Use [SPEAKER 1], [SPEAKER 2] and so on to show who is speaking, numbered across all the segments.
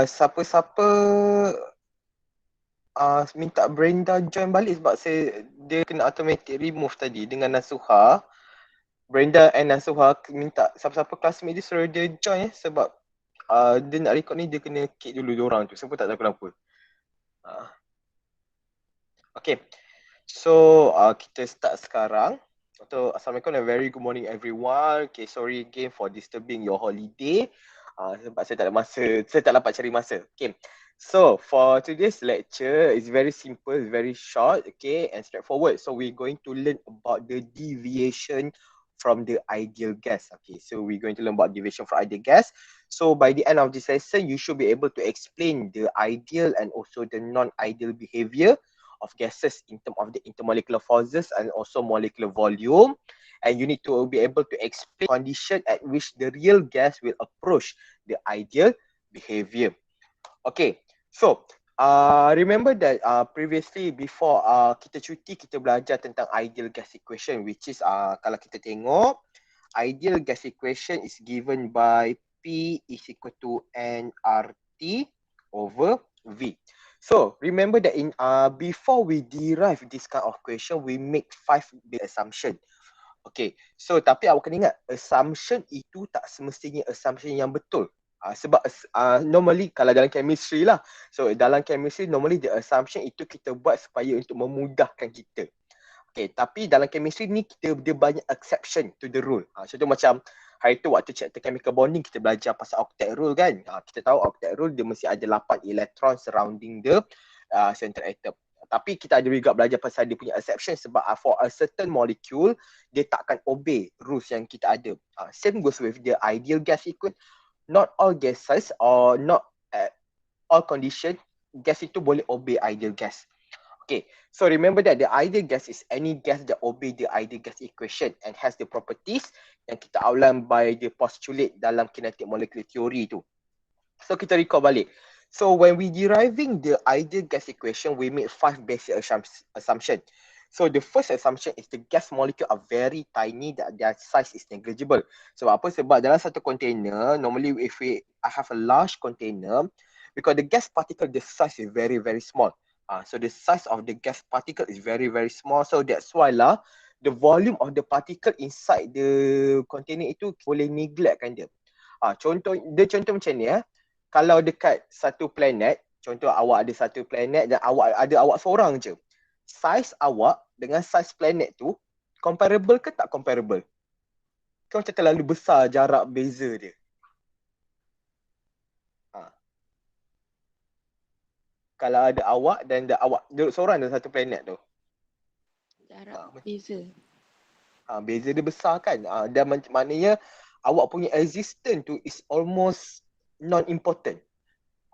[SPEAKER 1] Siapa-siapa minta Brenda join balik sebab dia kena automatic remove tadi dengan Nasuha. Brenda and Nasuha minta siapa-siapa classmate dia suruh dia join sebab dia nak record ni dia kena kick dulu diorang tu. Saya pun tak tahu kenapa. Okay. So kita start sekarang. So, Assalamualaikum and very good morning everyone. Okay, sorry again for disturbing your holiday. Sebab saya tak ada masa, saya tak dapat cari masa. Okay. So for today's lecture, it's very simple, it's very short, okay, and straightforward. So we're going to learn about the deviation from the ideal guess. Okay, so we're going to learn about deviation from ideal guess. So by the end of this lesson, you should be able to explain the ideal and also the non-ideal behavior of gases in terms of the intermolecular forces and also molecular volume. And you need to be able to explain condition at which the real gas will approach the ideal behavior. Okay, so remember that previously before kita cuti, kita belajar tentang ideal gas equation, which is kalau kita tengok, ideal gas equation is given by P is equal to nRT over V. So remember that in before we derive this kind of question, we make 5 basic assumption. Okay, so tapi awak kena ingat, assumption itu tak semestinya assumption yang betul. Sebab normally kalau dalam chemistry lah, so dalam chemistry normally the assumption itu kita buat supaya untuk memudahkan kita. Okay, tapi dalam chemistry ni dia banyak exception to the rule. Contoh macam hari tu waktu chapter chemical bonding kita belajar pasal octet rule kan. Kita tahu octet rule dia mesti ada 8 elektron surrounding the center atom. Tapi kita ada juga belajar pasal dia punya exception sebab for a certain molecule dia takkan obey rules yang kita ada. Same goes with the ideal gas equation. Not all gases or not at all condition gas itu boleh obey ideal gas. Okay, so remember that the ideal gas is any gas that obey the ideal gas equation and has the properties yang kita outline by the postulate dalam kinetic molecular theory tu. So kita recall balik. So when we deriving the ideal gas equation, we make 5 basic assumption. So the first assumption is the gas molecule are very tiny, that their size is negligible. Sebab apa? Sebab dalam satu container, normally if we have a large container, because the gas particle, the size is very, very small. So the size of the gas particle is very, very small. So that's why lah, the volume of the particle inside the container itu boleh neglectkan dia. Contoh macam ni kalau dekat satu planet, contoh awak ada satu planet dan awak seorang je. Saiz awak dengan saiz planet tu comparable ke tak comparable? Kau macam terlalu besar jarak beza dia. Kalau ada awak dan awak duduk seorang dalam satu planet tu.
[SPEAKER 2] Jarak beza.
[SPEAKER 1] Beza dia besar kan? Dan maknanya awak punya existence tu is almost non-important.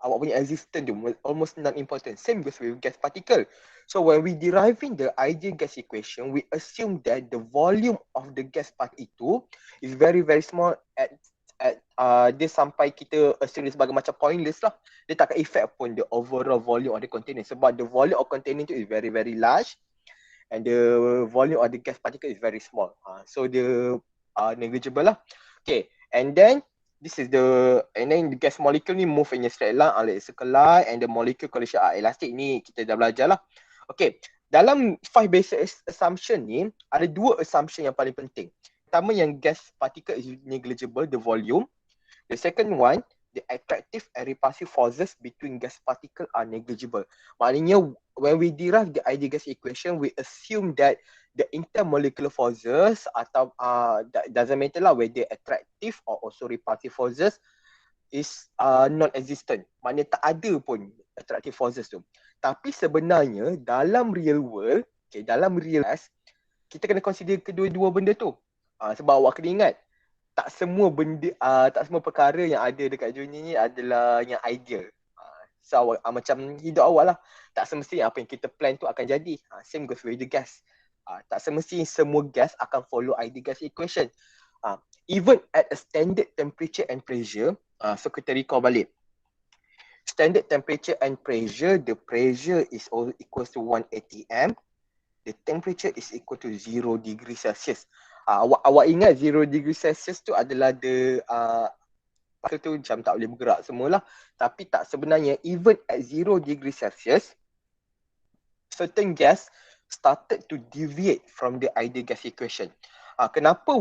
[SPEAKER 1] Awak punya existence tu almost non-important. Same goes with gas particle. So when we deriving the ideal gas equation, we assume that the volume of the gas particle itu is very, very small at dia sampai kita assume dia sebagai macam pointless lah. Dia takkan effect pun the overall volume of the container. Sebab the volume of container tu is very, very large and the volume of the gas particle is very small. So dia negligible lah. Okay, and then this is the gas molecule ni move in a straight line on the circle line and the molecule collision are elastic. Ni kita dah belajar lah. Okay, dalam 5 basic assumption ni ada 2 assumption yang paling penting. Pertama yang gas particle is negligible, the volume. The second one, the attractive and repulsive forces between gas particle are negligible. Maknanya when we derive the ideal gas equation, we assume that the intermolecular forces atau doesn't matter lah whether attractive or also repulsive forces is non-existent. Maknanya tak ada pun attractive forces tu. Tapi sebenarnya dalam real world, dalam real life, kita kena consider kedua-dua benda tu. Sebab awak kena ingat, tak semua benda, tak semua perkara yang ada dekat dunia ni adalah yang ideal. So awak, macam hidup awak lah, tak semestinya apa yang kita plan tu akan jadi. Same goes with the gas. Tak semestinya semua gas akan follow ideal gas equation. Even at a standard temperature and pressure, so kita recall balik. Standard temperature and pressure, the pressure is all equals to 1 atm. The temperature is equal to 0 degree Celsius. Awak ingat 0 degree Celsius tu adalah the particle tu macam tak boleh bergerak semualah. Tapi tak, sebenarnya even at 0 degree Celsius, certain gas started to deviate from the ideal gas equation. Kenapa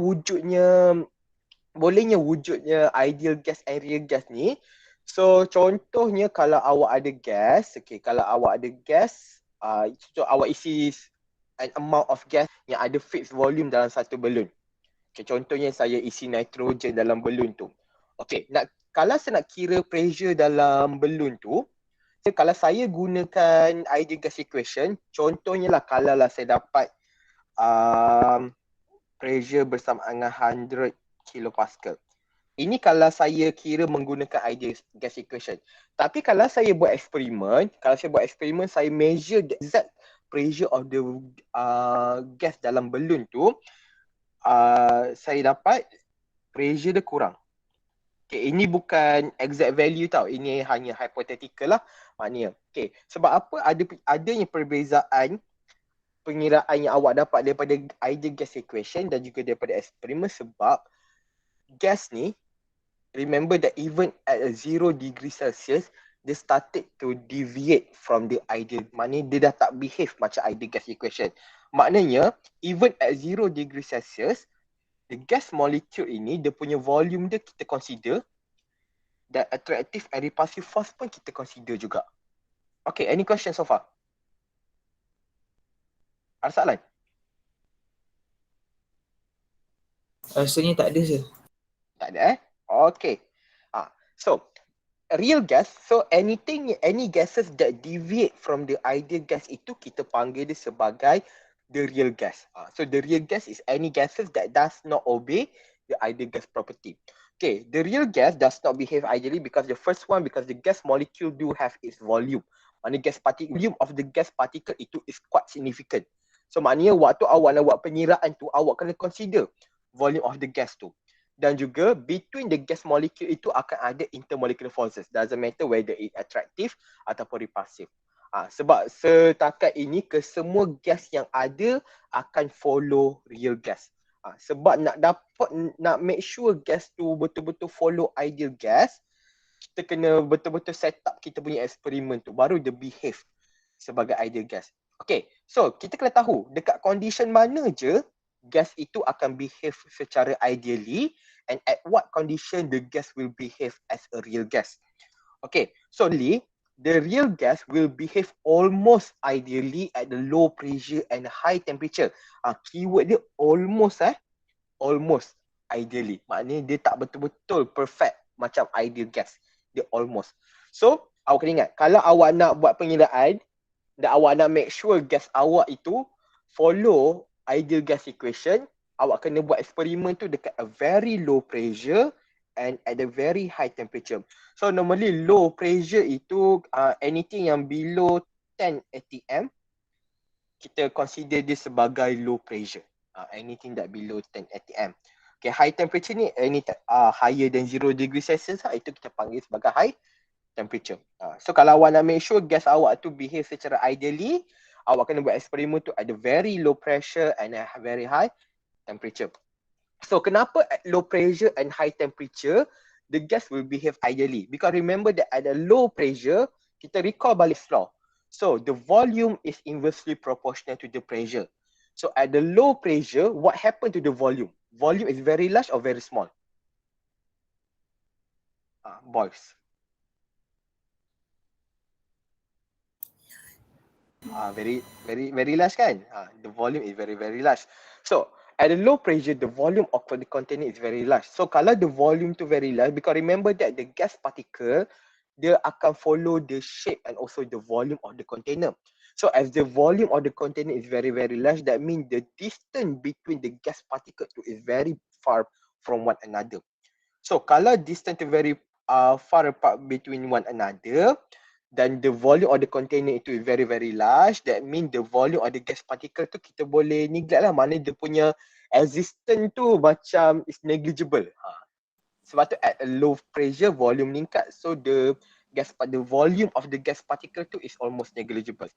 [SPEAKER 1] bolehnya wujudnya ideal gas and real gas ni? So contohnya kalau awak ada gas, kalau awak ada gas, so awak isi an amount of gas yang ada fixed volume dalam satu balloon. Contohnya saya isi nitrogen dalam balloon tu. Kalau saya nak kira pressure dalam balloon tu, kalau saya gunakan ideal gas equation, contohnya lah kalau lah saya dapat pressure bersama dengan 100 kilopascal. Ini kalau saya kira menggunakan ideal gas equation. Tapi kalau saya buat eksperimen, saya measure the exact pressure of the gas dalam balloon tu, saya dapat pressure dia kurang. Ini bukan exact value tau. Ini hanya hypothetical lah maknanya. Sebab apa adanya perbezaan pengiraan yang awak dapat daripada ideal gas equation dan juga daripada eksperimen, sebab gas ni, remember that even at a 0 degree Celsius, they started to deviate from the ideal. Maknanya dia dah tak behave macam ideal gas equation. Maknanya, even at 0 degree Celsius, the gas molecule ini, dia punya volume dia kita consider, dan attractive and repulsive force pun kita consider juga. Any question so far? Ada soalan?
[SPEAKER 3] Rasanya tak ada, sir.
[SPEAKER 1] Tak ada So real gas, so any gases that deviate from the ideal gas itu kita panggil dia sebagai the real gas. So the real gas is any gases that does not obey the ideal gas property. The real gas does not behave ideally because the gas molecule do have its volume. Maknanya volume of the gas particle itu is quite significant. So maknanya waktu awak nak buat penyiraan tu, awak kena consider volume of the gas tu. Dan juga between the gas molecule itu akan ada intermolecular forces. Doesn't matter whether it attractive ataupun repulsive. Sebab setakat ini kesemua gas yang ada akan follow real gas. Sebab nak make sure gas tu betul-betul follow ideal gas, kita kena betul-betul set up kita punya eksperimen tu, baru dia behave sebagai ideal gas. So kita kena tahu dekat condition mana je gas itu akan behave secara ideally, and at what condition the gas will behave as a real gas. So the real gas will behave almost ideally at the low pressure and high temperature. Keyword dia almost almost ideally. Maknanya dia tak betul-betul perfect macam ideal gas. Dia almost. So awak kena ingat, kalau awak nak buat pengiraan dan awak nak make sure gas awak itu follow ideal gas equation, awak kena buat eksperimen tu dekat a very low pressure and at a very high temperature. So normally low pressure itu anything yang below 10 atm, kita consider dia sebagai low pressure. Anything that below 10 atm. High temperature ni anything higher than 0 degree Celsius, itu kita panggil sebagai high temperature. So kalau awak nak make sure gas awak tu behave secara ideally, awak kena buat eksperimen tu at a very low pressure and a very high temperature. So kenapa at low pressure and high temperature the gas will behave ideally? Because remember that at a low pressure, kita recall balik law. So the volume is inversely proportional to the pressure. So at the low pressure, what happened to the volume? Volume is very large or very small? Boys. Very large kan? The volume is very large. So at a low pressure, the volume of the container is very large. So kalau the volume tu very large, because remember that the gas particle, dia akan follow the shape and also the volume of the container. So as the volume of the container is very large, that means the distance between the gas particle tu is very far from one another. So kalau distance very far apart between one another, dan the volume of the container itu is very large, that means the volume of the gas particle tu kita boleh neglect lah, mana dia punya existence tu macam is negligible. Sebab tu at a low pressure volume meningkat, so the volume of the gas particle tu is almost negligible.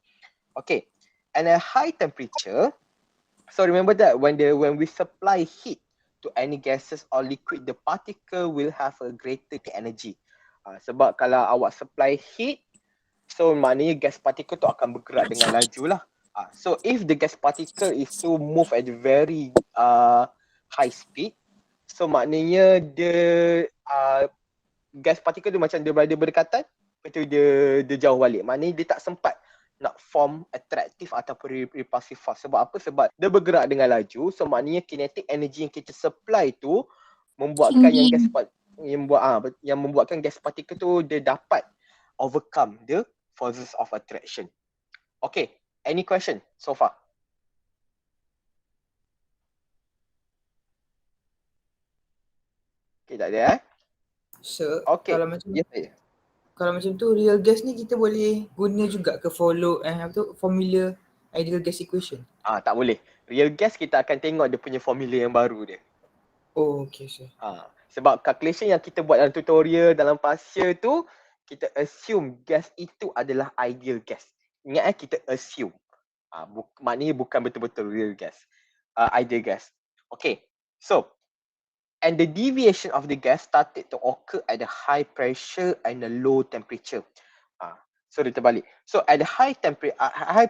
[SPEAKER 1] And at high temperature, so remember that when we supply heat to any gases or liquid, the particle will have a greater energy. Sebab kalau awak supply heat, so maknanya gas particle tu akan bergerak dengan laju lah. So if the gas particle is to move at very high speed, so maknanya gas particle tu macam dia berada berdekatan, lepas tu dia jauh balik. Maknanya dia tak sempat nak form attractive ataupun repulsive force. Sebab apa? Sebab dia bergerak dengan laju, so maknanya kinetic energy yang kita supply tu membuatkan yang membuatkan gas particle tu dia dapat overcome the forces of attraction. Okay, any question so far? Okay, tak ada
[SPEAKER 3] So,
[SPEAKER 1] Okay,
[SPEAKER 3] kalau macam
[SPEAKER 1] yes saya.
[SPEAKER 3] kalau macam tu real gas ni kita boleh guna juga ke follow formula ideal gas equation?
[SPEAKER 1] Tak boleh. Real gas kita akan tengok dia punya formula yang baru dia.
[SPEAKER 3] Oh, okay sir.
[SPEAKER 1] Sebab calculation yang kita buat dalam tutorial dalam past year tu, kita assume gas itu adalah ideal gas. Ingat kita assume. Maknanya bukan betul-betul real gas. Ideal gas. Okay. So, and the deviation of the gas started to occur at a high pressure and a low temperature. So dia terbalik. So at the high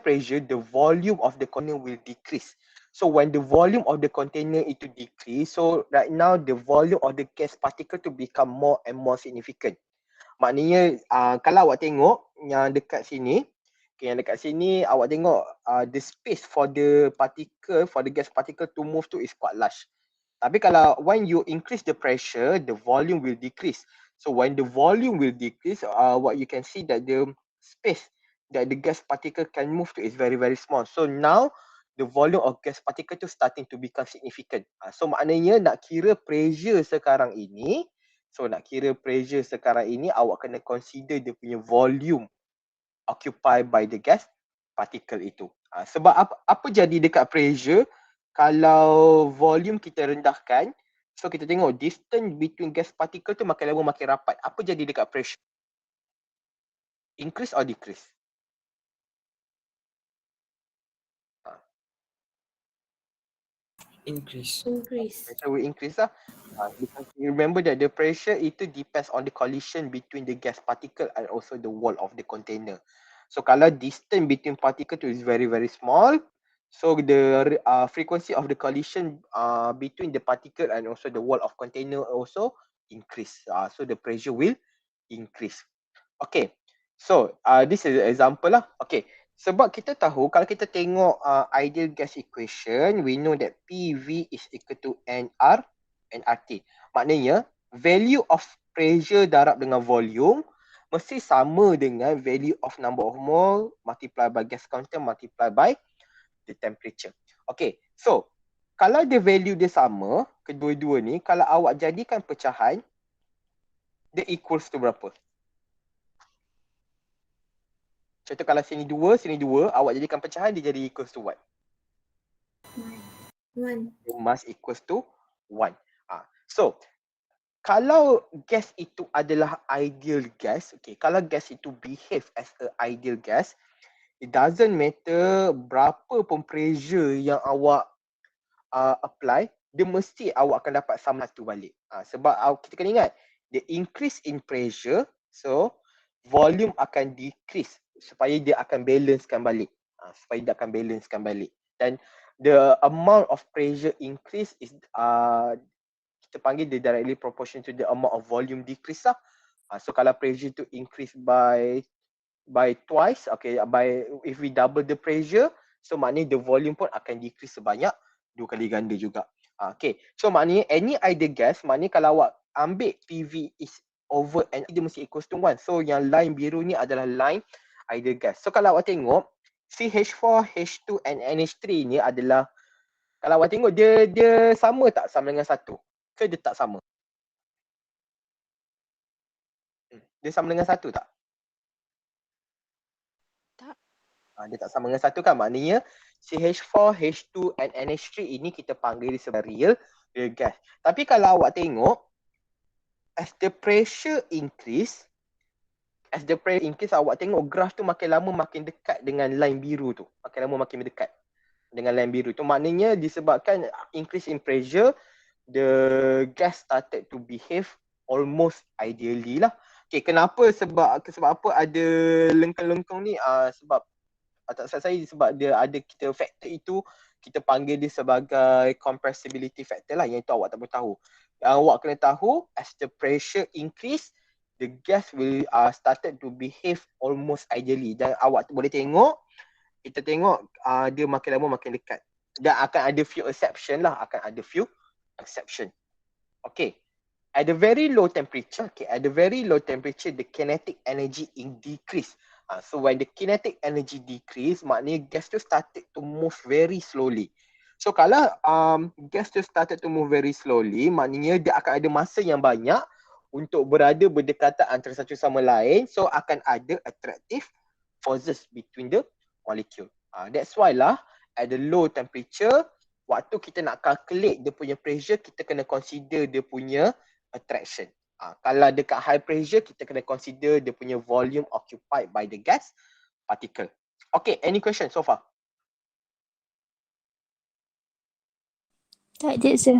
[SPEAKER 1] pressure, the volume of the container will decrease. So when the volume of the container itu decrease, so right now the volume of the gas particle to become more and more significant. Maknanya kalau awak tengok yang dekat sini, awak tengok the space for the gas particle to move to is quite large. Tapi kalau when you increase the pressure, the volume will decrease. So when the volume will decrease, what you can see that the space that the gas particle can move to is very very small. So now the volume of gas particle tu starting to become significant. So maknanya nak kira pressure sekarang ini, awak kena consider dia punya volume occupied by the gas particle itu. Sebab apa jadi dekat pressure kalau volume kita rendahkan, so kita tengok distance between gas particle tu makin lama makin rapat. Apa jadi dekat pressure? Increase or decrease?
[SPEAKER 3] Increase.
[SPEAKER 1] Pressure will increase lah. Because remember that the pressure itu depends on the collision between the gas particle and also the wall of the container. So kalau distance between particle tu is very very small, so the frequency of the collision between the particle and also the wall of container also increase. So the pressure will increase. Okay. So this is an example lah. Okay. Sebab kita tahu kalau kita tengok ideal gas equation, we know that PV is equal to NR and RT. Maknanya value of pressure darab dengan volume mesti sama dengan value of number of mole multiply by gas constant multiply by the temperature. Okay, so kalau the value dia sama, kedua-dua ni, kalau awak jadikan pecahan, dia equals to berapa? Contoh kalau sini 2, awak jadikan pecahan, dia jadi equals to what?
[SPEAKER 2] 1.
[SPEAKER 1] It must equals to 1. So, kalau gas itu adalah ideal gas, okay, kalau gas itu behave as a ideal gas, it doesn't matter berapa pun pressure yang awak apply, dia mesti awak akan dapat sama satu balik. Sebab kita kena ingat, the increase in pressure, so volume akan decrease supaya dia akan balancekan balik. Dan the amount of pressure increase is kita panggil dia directly proportion to the amount of volume decrease lah. So kalau pressure tu increase by twice, okay, if we double the pressure, so maknanya the volume pun akan decrease sebanyak 2 kali ganda juga. Okay, so maknanya any ideal gas, maknanya kalau awak ambil PV is over and dia mesti equals to 1. So yang line biru ni adalah line ideal gas. So kalau awak tengok CH4, H2 and NH3 ni adalah, kalau awak tengok dia sama tak sama dengan 1? Ke dia tak sama? Dia sama dengan 1 tak?
[SPEAKER 2] Tak.
[SPEAKER 1] Dia tak sama dengan 1 kan? Maknanya CH4, H2 and NH3 ini kita panggil sebagai real gas. Tapi kalau awak tengok, as the pressure increase, awak tengok graf tu makin lama makin dekat dengan line biru tu. Makin lama makin dekat dengan line biru tu. Maknanya disebabkan increase in pressure, the gas started to behave almost ideally lah. Okay, kenapa? Sebab apa ada lengkung-lengkung ni? Sebab tak salah saya sebab dia ada kita factor itu, kita panggil dia sebagai compressibility factor lah, yang itu awak tak perlu tahu. Yang awak kena tahu, as the pressure increase, the gas will started to behave almost ideally. Dan awak boleh tengok, kita tengok dia makin lama makin dekat. Dan akan ada few exception lah, Okay. At the very low temperature, the kinetic energy decrease. So when the kinetic energy decrease, maknanya gas tu started to move very slowly. So kalau gas tu started to move very slowly, maknanya dia akan ada masa yang banyak untuk berada berdekatan antara satu sama lain. So akan ada attractive forces between the molecule. That's why lah at the low temperature, waktu kita nak calculate dia punya pressure, kita kena consider dia punya attraction. Kalau dekat high pressure, kita kena consider dia punya volume occupied by the gas particle. Okay, any question so far?
[SPEAKER 2] Tak ada, sir.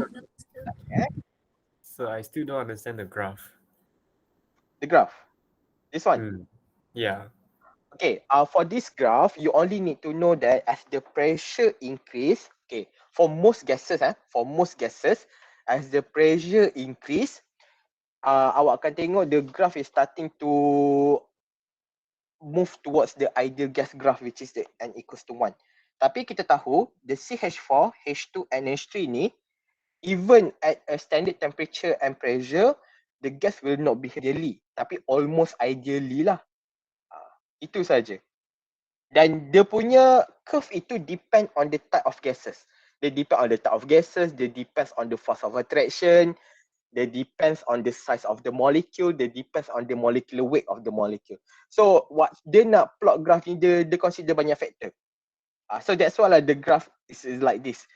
[SPEAKER 4] So I still don't understand the graph.
[SPEAKER 1] The graph. This one.
[SPEAKER 4] Yeah.
[SPEAKER 1] Okay, for this graph, you only need to know that as the pressure increase, okay, for most gases, as the pressure increase, awak akan tengok the graph is starting to move towards the ideal gas graph, which is the n equals to 1. Tapi kita tahu, the CH4, H2 and H3 ni, even at a standard temperature and pressure, the gas will not behave ideally, tapi almost ideally lah. Itu saja. Dan dia punya curve itu depend on the type of gases. Dia depend on the type of gases, dia depends on the force of attraction, dia depends on the size of the molecule, dia depends on the molecular weight of the molecule. So what dia nak plot graph ni, dia consider banyak factor. So that's why the graph is like this.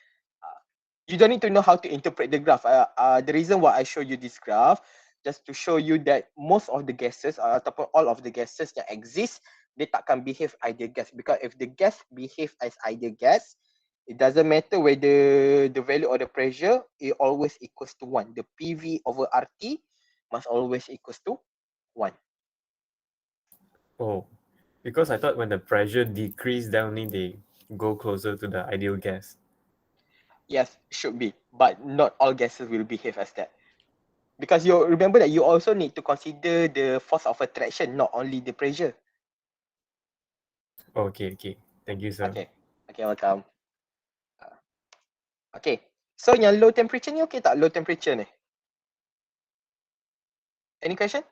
[SPEAKER 1] You don't need to know how to interpret the graph. The reason why I show you this graph, just to show you that most of the gases ataupun all of the gases yang exist, dia takkan behave ideal gas. Because if the gas behave as ideal gas, it doesn't matter whether the value or the pressure, it always equals to 1. The PV over RT must always equals to 1.
[SPEAKER 4] Oh, because I thought when the pressure decrease, then only they go closer to the ideal gas.
[SPEAKER 1] Yes, should be. But not all gases will behave as that. Because you remember that you also need to consider the force of attraction, not only the pressure.
[SPEAKER 4] Okay. Thank you, sir.
[SPEAKER 1] Okay, welcome. Okay, so yang low temperature ni okay tak? Low temperature ni. Any question?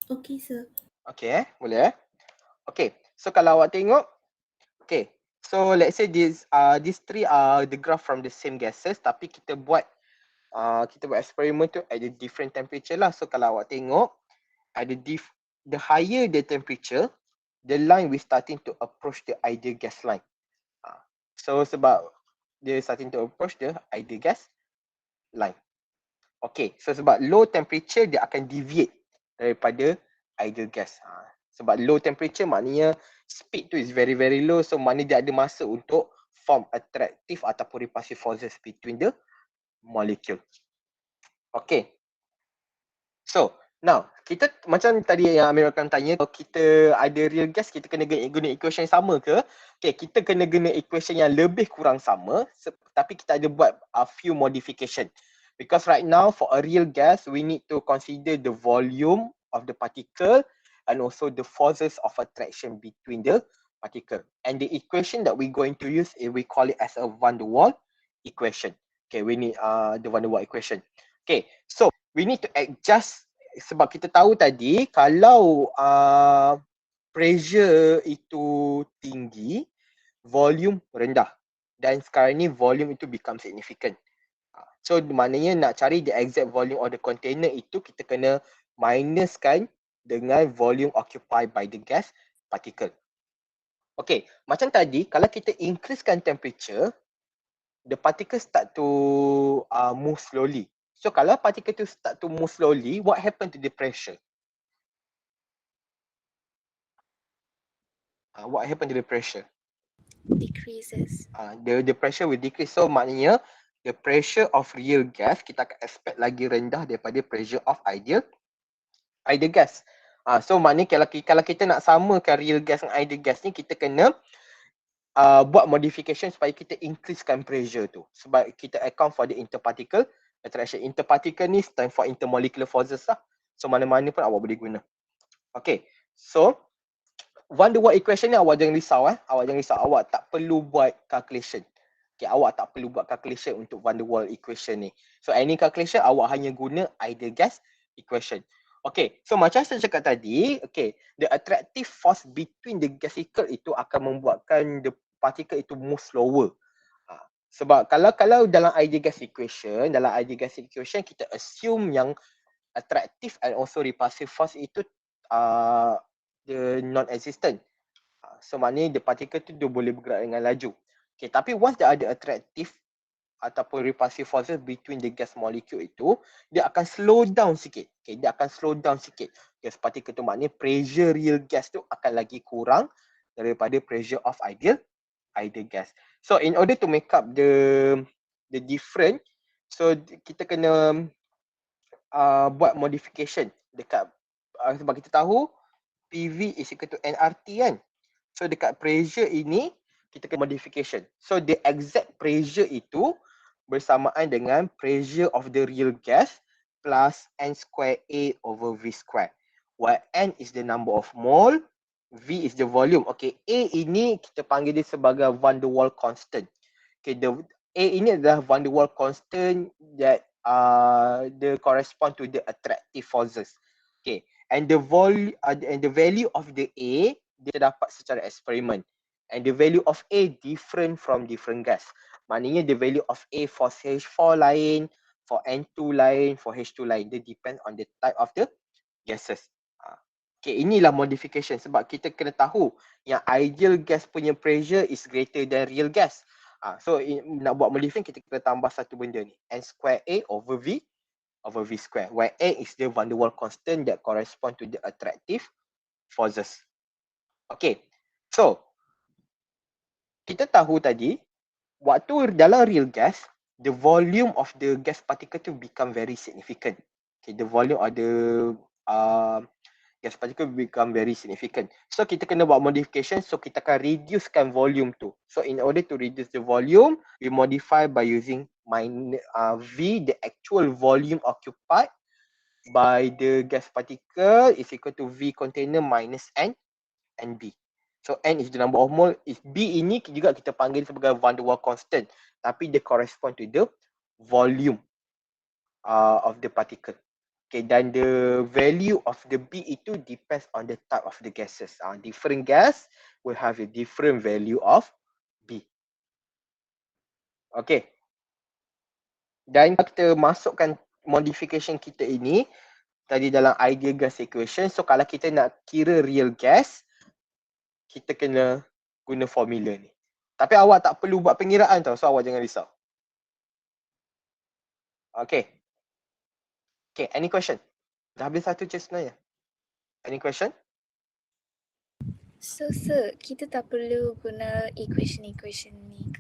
[SPEAKER 5] Okay, sir.
[SPEAKER 1] Okay, boleh Okay, so kalau awak tengok, okay, so let's say these three are the graph from the same gases, tapi kita buat ekperiment tu at a different temperature lah. So kalau awak tengok, at the higher the temperature, the line will starting to approach the ideal gas line. So sebab dia starting to approach the ideal gas line. Okay, so sebab low temperature dia akan deviate daripada ideal gas. Sebab low temperature maknanya speed tu is very very low, so maknanya dia ada masa untuk form attractive ataupun repulsive forces between the molecule. Okay. So, now kita macam tadi yang Amir akan tanya, kalau kita ada real gas, kita kena guna equation yang sama ke? Okay, kita kena guna equation yang lebih kurang sama, tapi kita ada buat a few modification. Because right now for a real gas, we need to consider the volume of the particle and also the forces of attraction between the particle. And the equation that we're going to use, we call it as a van der Waals equation. Okay, we need the van der Waals equation. Okay, so we need to adjust, sebab kita tahu tadi kalau pressure itu tinggi, volume rendah. Dan sekarang ni volume itu become significant. So maknanya nak cari the exact volume of the container itu, kita kena minuskan dengan volume occupied by the gas particle. Okay, macam tadi kalau kita increasekan temperature, the particle start to move slowly. So kalau particle tu start to move slowly, what happen to the pressure? What happen to the pressure?
[SPEAKER 5] decreases.
[SPEAKER 1] The pressure will decrease. So maknanya the pressure of real gas kita akan expect lagi rendah daripada pressure of ideal gas. So maknanya kalau kita nak samakan real gas dengan ideal gas ni, kita kena buat modification supaya kita increasekan pressure tu. Sebab kita account for the interparticle attraction. Interparticle ni stand for intermolecular forces lah. So mana-mana pun awak boleh guna. Okay. So Van der Waals equation ni awak jangan risau Awak jangan risau. Awak tak perlu buat calculation. Okay, awak tak perlu buat calculation untuk Van der Waals equation ni. So any calculation awak hanya guna ideal gas equation. Okay, so macam saya cakap tadi, okay, the attractive force between the gasicle itu akan membuatkan the particle itu move slower. Sebab kalau dalam ideal gas equation, kita assume yang attractive and also repulsive force itu the non-existent. So maknanya the particle tu dia boleh bergerak dengan laju. Okay, tapi once dia ada attractive ataupun repulsive forces between the gas molecule itu, dia akan slow down sikit. Okay, dia akan slow down sikit. Gas particle tu maknanya pressure real gas tu akan lagi kurang daripada pressure of ideal gas. So in order to make up the difference, so kita kena buat modification dekat sebab kita tahu PV is equal to nRT kan. So dekat pressure ini kita kena modification. So the exact pressure itu bersamaan dengan pressure of the real gas plus n square A over V square. Where n is the number of mole, V is the volume. Okay, A ini kita panggil dia sebagai Van der Waals constant. Okay, A ini adalah Van der Waals constant that the correspond to the attractive forces. Okay, and the value of the A dia dapat secara eksperimen. And the value of A different from different gas. Maknanya the value of A for H4 lain, for N2 lain, for H2 lain. Dia depend on the type of the gases. Okay, inilah modification sebab kita kena tahu yang ideal gas punya pressure is greater than real gas. So nak buat modification kita kena tambah satu benda ni. N square A over V square. Where A is the Van der Waals constant that correspond to the attractive forces. Okay, so kita tahu tadi waktu dalam real gas, the volume of the gas particle tu become very significant. Okay, the volume of the gas particle become very significant. So kita kena buat modification, so kita akan reducekan volume tu. So in order to reduce the volume, we modify by using V, the actual volume occupied by the gas particle is equal to V container minus N and B. So N is the number of mole. B ini juga kita panggil sebagai Van der Waals constant. Tapi dia correspond to the volume of the particle. Okay, dan the value of the B itu depends on the type of the gases. Different gas will have a different value of B. Okay. Dan kita masukkan modification kita ini tadi dalam ideal gas equation. So kalau kita nak kira real gas, kita kena guna formula ni. Tapi awak tak perlu buat pengiraan tau. So awak jangan risau. Okay. Okay, any question? Dah habis satu je sebenarnya. Any question?
[SPEAKER 5] So sir, kita tak perlu guna equation ni ke?